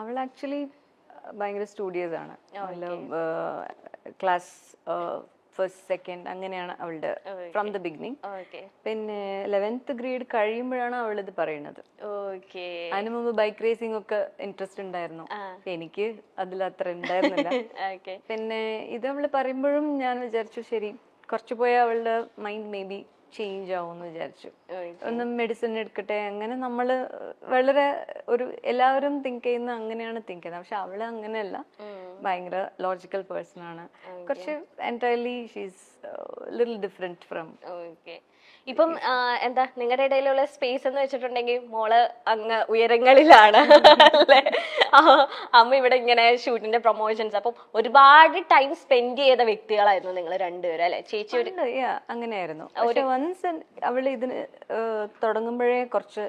അവൾ ആക്ച്വലി ഭയങ്കര സ്റ്റുഡിയോസ് ആണ്. ക്ലാസ് ഫസ്റ്റ് സെക്കൻഡ് അങ്ങനെയാണ് അവളുടെ ഫ്രം ദ ബിഗിനിങ്. പിന്നെ 11th ഗ്രേഡ് കഴിയുമ്പോഴാണ് അവൾ ഇത് പറയുന്നത്. അതിനു മുമ്പ് ബൈക്ക് റേസിംഗ് ഒക്കെ ഇൻട്രസ്റ്റ് ഉണ്ടായിരുന്നു. എനിക്ക് അതിൽ അത്ര ഉണ്ടായിരുന്നില്ല. പിന്നെ ഇത് അവള് പറയുമ്പോഴും ഞാൻ വിചാരിച്ചു ശരി കുറച്ചു പോയാൽ അവളുടെ മൈൻഡ് മേ ബി ചേഞ്ച് ആവുമെന്ന് വിചാരിച്ചു. ഒന്ന് മെഡിസിൻ എടുക്കട്ടെ. അങ്ങനെ നമ്മള് വളരെ ഒരു എല്ലാവരും തിങ്ക് ചെയ്യുന്ന അങ്ങനെയാണ് തിങ്ക് ചെയ്യുന്നത്. പക്ഷെ അവള് അങ്ങനെയല്ല, ഭയങ്കര ലോജിക്കൽ പേഴ്സൺ ആണ്. കുറച്ച് entirely she's little different from. ഇപ്പം എന്താ നിങ്ങളുടെ ഇടയിലുള്ള സ്പേസ് എന്ന് വെച്ചിട്ടുണ്ടെങ്കിൽ മോള് അങ്ങ് ഉയരങ്ങളിലാണ് അല്ലേ? അമ്മ ഇവിടെ ഇങ്ങനെ ഷൂട്ടിന്റെ പ്രൊമോഷൻസ്, അപ്പം ഒരുപാട് ടൈം സ്പെൻഡ് ചെയ്ത വ്യക്തികളായിരുന്നു നിങ്ങൾ രണ്ടുപേരും അല്ലെ? ചേച്ചി ഒരു അങ്ങനെയായിരുന്നു. വൺസ് അവള് ഇതിന് തുടങ്ങുമ്പോഴേ കുറച്ച്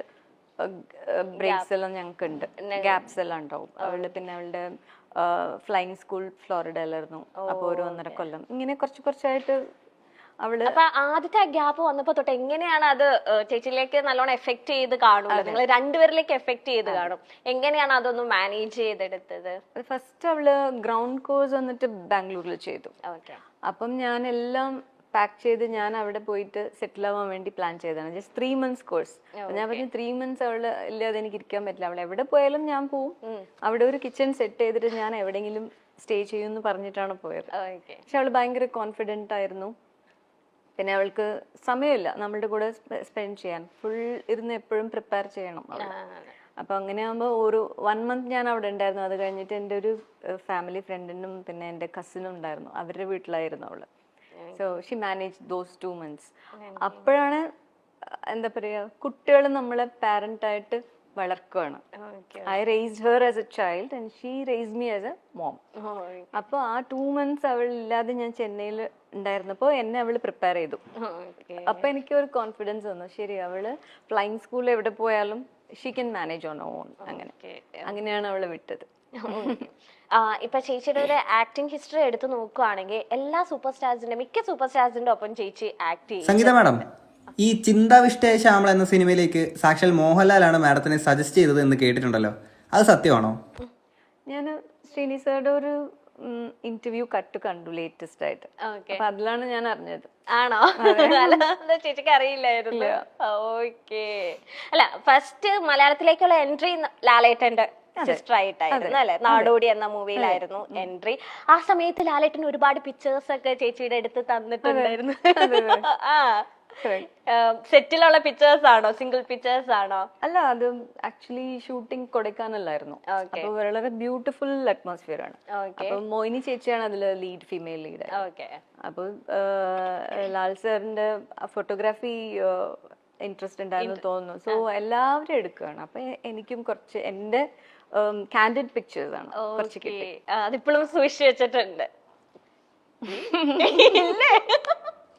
ബ്രേക്സ് എല്ലാം ഞങ്ങൾക്ക് ഉണ്ട്, ഗ്യാപ്സ് എല്ലാം ഉണ്ടാവും. അവളുടെ പിന്നെ അവളുടെ ഫ്ലൈയിങ് സ്കൂൾ ഫ്ലോറിഡയിലായിരുന്നു. അപ്പൊ ഒരു 1.5 കൊല്ലം ഇങ്ങനെ കുറച്ചായിട്ട് അവള്. അപ്പൊ ആദ്യത്തെ ഗ്യാപ്പ് വന്നപ്പോ തൊട്ട് എങ്ങനെയാണ് അത് ചേച്ചിയിലേക്ക് നല്ലോണം എഫക്ട് ചെയ്ത് കാണുമല്ലോ, നിങ്ങൾ രണ്ടുപേരിലേക്ക് എഫക്ട് ചെയ്ത് കാണും. എങ്ങനെയാണ് അതൊന്ന് മാനേജ് ചെയ്തെടുത്തത്? ഫസ്റ്റ് അവള് ഗ്രൗണ്ട് കോഴ്സ് വന്നിട്ട് ബാംഗ്ലൂരിൽ ചെയ്തു. അപ്പം ഞാൻ എല്ലാം പാക്ക് ചെയ്ത് ഞാൻ അവിടെ പോയിട്ട് സെറ്റിൽ ആവാൻ വേണ്ടി പ്ലാൻ ചെയ്തതാണ്. Just 3 months course. ഞാൻ പറഞ്ഞു 3 months അവള് ഇല്ലാതെ എനിക്ക് ഇരിക്കാൻ പറ്റില്ല, അവൾ എവിടെ പോയാലും ഞാൻ പോവും. അവിടെ ഒരു കിച്ചൺ സെറ്റ് ചെയ്തിട്ട് ഞാൻ എവിടെയെങ്കിലും സ്റ്റേ ചെയ്യുമെന്ന് പറഞ്ഞിട്ടാണ് പോയത്. പക്ഷെ അവള് ഭയങ്കര കോൺഫിഡന്റ് ആയിരുന്നു. പിന്നെ അവൾക്ക് സമയമില്ല നമ്മളുടെ കൂടെ സ്പെൻഡ് ചെയ്യാൻ, ഫുൾ ഇരുന്ന് എപ്പോഴും പ്രിപ്പയർ ചെയ്യണം. അപ്പൊ അങ്ങനെ ആകുമ്പോൾ ഒരു 1 month ഞാൻ അവിടെ ഉണ്ടായിരുന്നു. അത് കഴിഞ്ഞിട്ട് എൻ്റെ ഒരു ഫാമിലി ഫ്രണ്ടിനും പിന്നെ എൻ്റെ കസിനും ഉണ്ടായിരുന്നു, അവരുടെ വീട്ടിലായിരുന്നു അവള്. So she manage those 2 months. അപ്പോഴാണ് എന്താ പറയാ, കുട്ടികൾ നമ്മളെ പാരന്റ് ആയിട്ട് വളർക്കുകയാണ്. I raised her as a child and she raised me as a mom. അപ്പൊ ആ 2 months അവൾ ഇല്ലാതെ ഞാൻ ചെന്നൈയിൽ ഉണ്ടായിരുന്നപ്പോ എന്നെ അവള് പ്രിപ്പയർ ചെയ്തു. അപ്പൊ എനിക്ക് ഒരു കോൺഫിഡൻസ് വന്നു, ശരി അവള് ഫ്ലൈയിങ് സ്കൂളിൽ എവിടെ പോയാലും she can manage on on. അങ്ങനെയാണ് അവള് വിട്ടത്. ഇപ്പൊ ചേച്ചിയുടെ ഒരു ആക്ടിംഗ് ഹിസ്റ്ററി എടുത്ത് നോക്കുകയാണെങ്കിൽ എല്ലാ മിക്ക സൂപ്പർ സ്റ്റാർസിന്റെ ഒപ്പം ചേച്ചി ആക്ട് ചെയ്യും. സംഗീത മാഡം, ഈ ചിന്താവിഷ്ടയ ശ്യാമള എന്ന സിനിമയിലേക്ക് സാക്ഷാൽ മോഹൻലാലാണ് മാഡത്തിനെ സജസ്റ്റ് ചെയ്തത് എന്ന് കേട്ടിട്ടുണ്ടല്ലോ, അത് സത്യമാണോ? ഞാൻ ശ്രീനി സാറുടെ ഒരു ഇന്റർവ്യൂ കട്ട് കണ്ടു ലേറ്റസ്റ്റ് ആയിട്ട്. അപ്പൊ അതിലാണ് ഞാൻ അറിഞ്ഞത്. ആണോ? ചേച്ചിക്ക് അറിയില്ലായിരുന്നു. ഓക്കെ. അല്ല, ഫസ്റ്റ് മലയാളത്തിലേക്കുള്ള എൻട്രി ലാലേട്ടന്റെ സിസ്റ്റർ ആയിട്ടായിരുന്നു അല്ലെ? നാടോടി എന്ന മൂവിയിലായിരുന്നു എൻട്രി. ആ സമയത്ത് ലാലേട്ടൻ ഒരുപാട് പിക്ചേഴ്സ് ഒക്കെ ചേച്ചിയുടെ അടുത്ത് തന്നിട്ടുണ്ടായിരുന്നു. സെറ്റിലുള്ള പിക്ചേഴ്സ് ആണോ, സിംഗിൾ പിക്ചേഴ്സ് ആണോ? അല്ല, അത് ആക്ച്വലി ഷൂട്ടിംഗ് കൊടൈക്കനാലിലായിരുന്നു. അപ്പൊ വളരെ ബ്യൂട്ടിഫുൾ അറ്റ്മോസ്ഫിയർ ആണ്. അപ്പൊ മോഹിനി ചേച്ചിയാണ് അതില് ലീഡ്, ഫീമെയിൽ ലീഡ്. അപ്പൊ ലാൽ സാറിന്റെ ഫോട്ടോഗ്രാഫി ഇൻട്രസ്റ്റ് ഉണ്ടായിരുന്നു തോന്നുന്നു. സോ എല്ലാവരും എടുക്കുകയാണ്. അപ്പൊ എനിക്കും കുറച്ച് എന്റെ കാൻഡിഡ് പിക്ചേഴ്സ് ആണ് കുറച്ച് കിട്ടി. അതിപ്പോഴും സൂക്ഷിച്ചു വെച്ചിട്ടുണ്ട്.